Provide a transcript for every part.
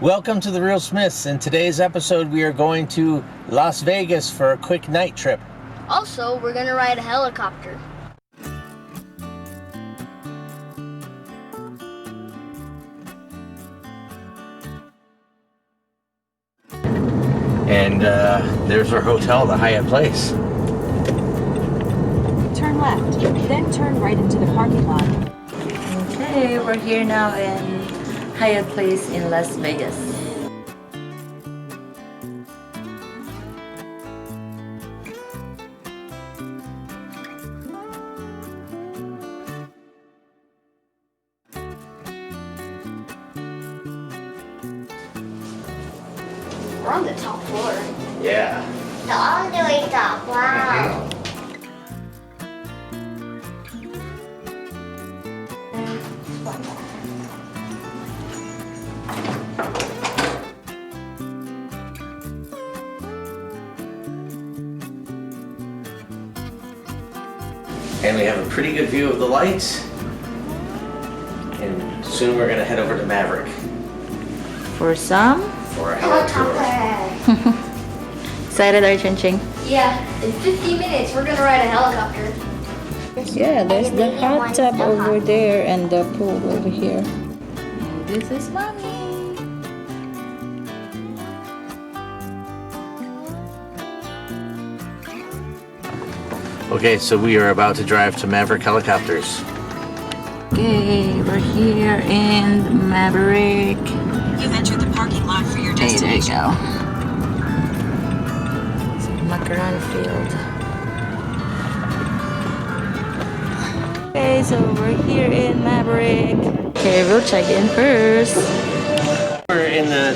Welcome to The Real Smiths. In today's episode, we are going to Las Vegas for a quick night trip. Also, we're gonna ride a helicopter. And there's our hotel, the Hyatt Place. Turn left, then turn right into the parking lot. Okay, we're here now in Hyatt Place in Las Vegas. We're on the top floor. Yeah. All the way top. Wow. And we have a pretty good view of the lights. And soon we're going to head over to Maverick For some, for a helicopter. excited are you, Ching Ching? Yeah, in 15 minutes we're gonna ride a helicopter. Yeah, there's the hot tub over there and the pool over here. This is mommy. Okay, so we are about to drive to Maverick Helicopters. Okay, we're here in Maverick. You've entered the parking lot for your There you destination. go. It's Macaron Field. Okay, so we're here in Maverick. Okay, we'll check in first. We're in the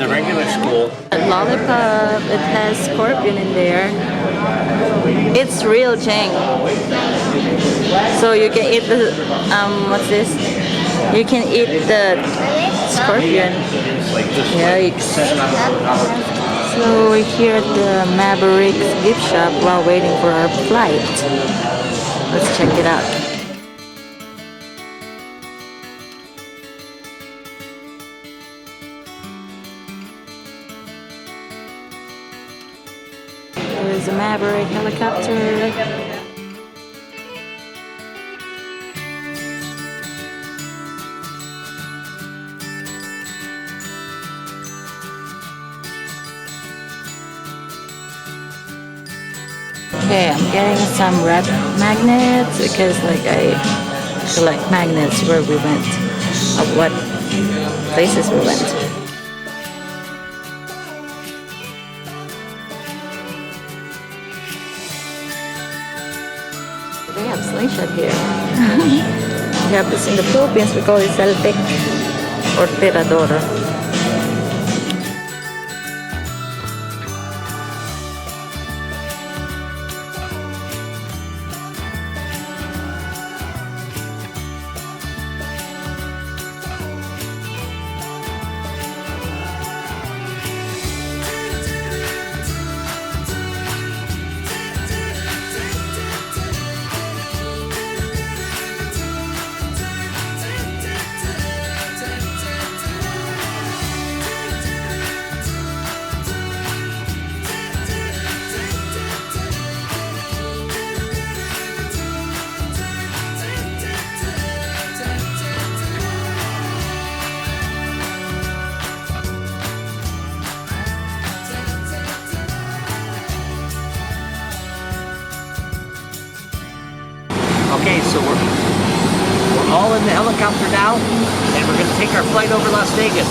regular school. Lollipop, it has scorpion in there. It's real Cheng. So you can eat the what's this? You can eat the scorpion. Yikes. So we're here at the Maverick gift shop while waiting for our flight. Let's check it out. There's a Maverick helicopter. Okay, I'm getting some red magnets because I collect magnets where we went, of what places we went. They have slingshot here. We have this in the Philippines, we call it salpik or tirador. Okay, so we're all in the helicopter now, and we're going to take our flight over Las Vegas.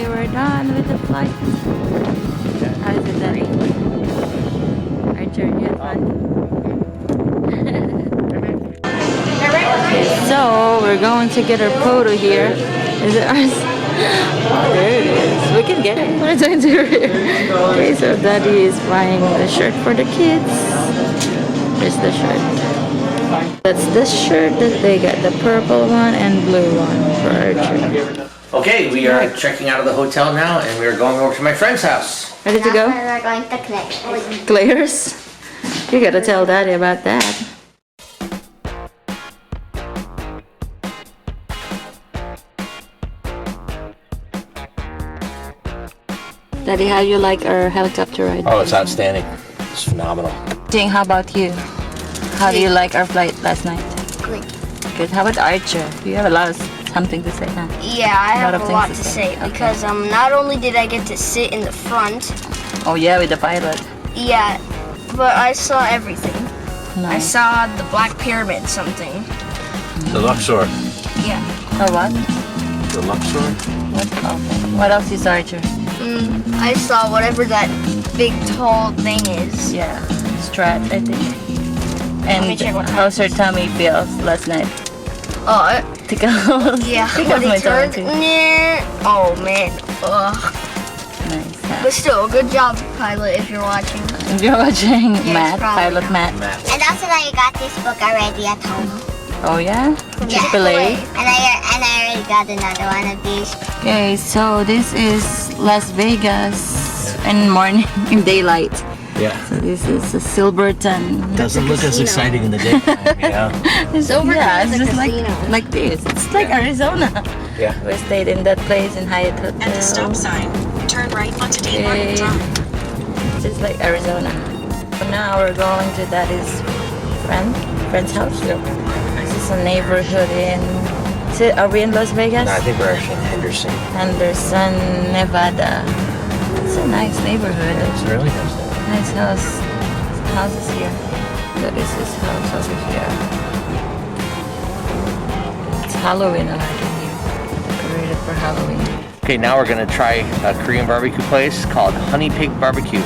Okay, we're done with the flight. How is it, Daddy? Archer, you had fun? So, we're going to get our photo here. Is it ours? Oh, there it is. We can get it. What are you doing here? Okay, so Daddy is buying the shirt for the kids. Here's the shirt. That's this shirt that they got, the purple one and blue one for Archer. Okay, we are checking out of the hotel now, and we are going over to my friend's house. Ready to go? We're going to Connections. Claire's? You gotta tell Daddy about that. Daddy, how you like our helicopter ride? Oh, it's outstanding. It's phenomenal. Jing, how about you? How do you like our flight last night? Good. Good. How about Archer? You have a lot of something to say, huh? Yeah, I have of a things lot to to say. say Okay. because not only did I get to sit in the front, Oh yeah, with the pilot. yeah, but I saw everything. I Nice. saw the Black Pyramid something. The Luxor. Yeah. Or what? The Luxor? What? Okay. What else is Archer? I saw whatever that big tall thing is. Yeah, Strat, I think. And me check what how's her tummy feels last night? Oh, Tickles. yeah. Tickles When my it tummy turned, too. oh man. Ugh. Nice. Huh? But still, good job, pilot, if you're watching. If you're watching Matt, probably Pilot not. Matt. And also that you got this book already at home. Oh yeah? Chick-fil-A. And I already got another one of these. Okay, so this is Las Vegas in morning, in daylight. Yeah. So this is a Silverton. Doesn't look as exciting in the daytime, yeah. Silverton yeah, it's is a just casino. like this. It's like Arizona. Yeah. We stayed in that place in Hyatt Hotel. At the stop sign, turn right onto Dave Martin Okay. Drive. It's just like Arizona. So now we're going to Daddy's friend's house. This is a neighborhood in. Are we in Las Vegas? No, I think we're actually in Henderson. Henderson, Nevada. It's a nice neighborhood. It's really nice there. Nice houses here. That is his house over here. It's Halloween already here. Decorated for Halloween. Okay, now we're gonna try a Korean barbecue place called Honey Pig Barbecue.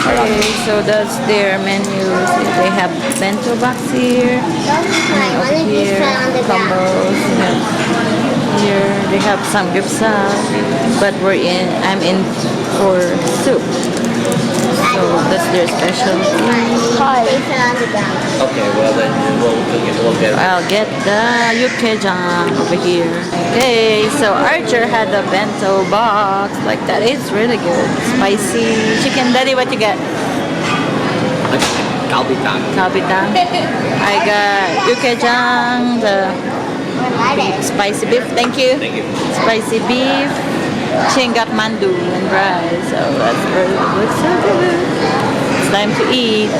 Okay, so that's their menus. They have bento box here. Why Over don't you here, try on the ground? combos. Yeah. Here they have some gipsal, but I'm in for soup. So that's their specialty. They fell on the ground. Okay, well then we'll get I'll get the yukejang over here. Okay, so Archer had the bento box like that. It's really good. Spicy chicken. Daddy, what you got? Kalbitang. Kalbitang. I got yukejang, the spicy beef. Thank you. Thank you. Spicy beef, chinggap mandu and rice. So that's really good. So good. It's time to eat.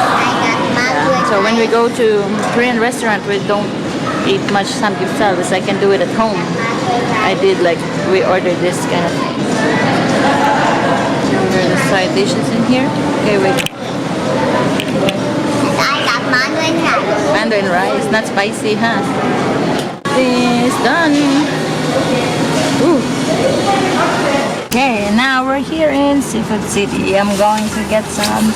I got mango and So when we go to Korean restaurant, we don't eat much samgyeopsal because I can do it at home. I did like we ordered this kind of thing. Here are the side dishes in here. Okay, wait. I got mango and rice. Mandarin rice, not spicy, huh? This done. Ooh. Okay, now we're here in Seafood City. I'm going to get some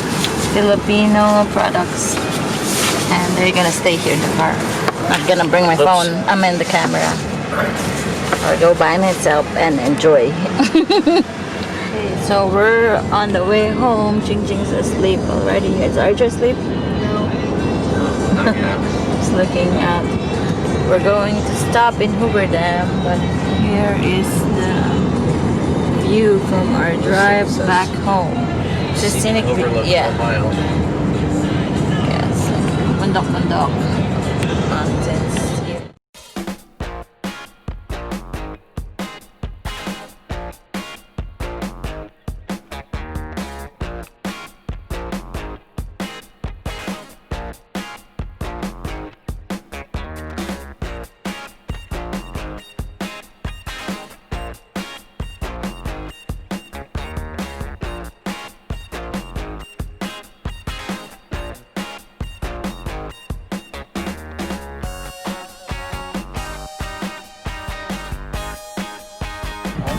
Filipino products, and they're gonna stay here in the car. Not gonna bring my phone. I'm in the camera. Or go by myself and enjoy. Okay, so we're on the way home. Ching Ching's asleep already. Is Archer asleep? Just looking out. We're going to stop in Hoover Dam, but here is the view from our drive back home. It's a scenic view. Yeah. Yes. Bundok mountains here.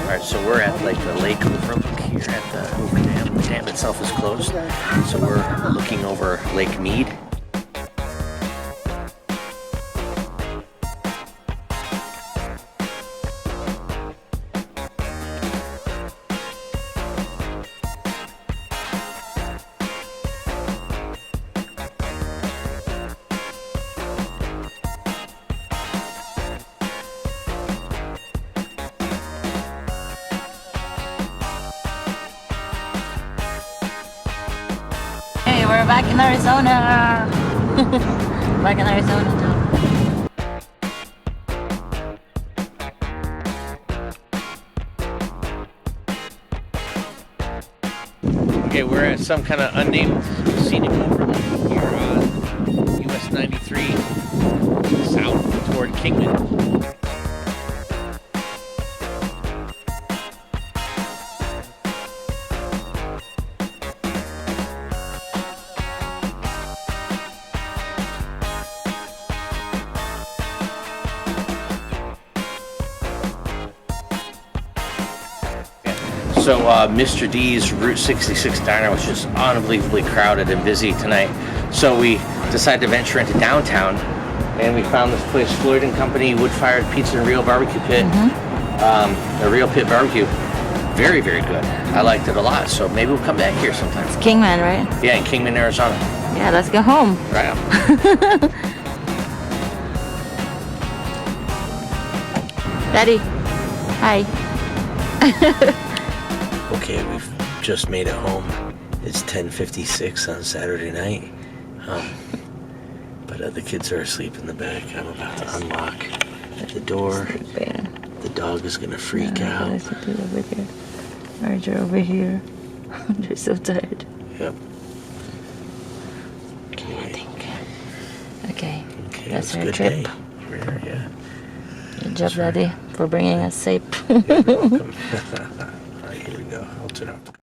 Alright, so we're at like the lake overlook here at the Hoover Dam. The dam itself is closed, so we're looking over Lake Mead. Hey, we're back in Arizona. Back in Arizona now. Okay, we're at some kind of unnamed scenic overlook here on US 93 south toward Kingman. So Mr. D's Route 66 diner was just unbelievably crowded and busy tonight. So we decided to venture into downtown, and we found this place, Floyd & Company Wood-Fired Pizza and Real Barbecue Pit. A Real Pit Barbecue. Very, very good. I liked it a lot, so maybe we'll come back here sometime. It's Kingman, right? Yeah, in Kingman, Arizona. Yeah, let's go home. Right on. Daddy, hi. Okay, we've just made it home. It's 10:56 on Saturday night. But the kids are asleep in the back. I'm about to unlock the door. The dog is gonna freak out. Over here. Roger over here. They're so tired. Yep. Okay. Okay. Okay, That's it was a our good trip. day. Yeah. Good job, Daddy, for bringing us safe. You're welcome. All right, here we go. I'll turn off.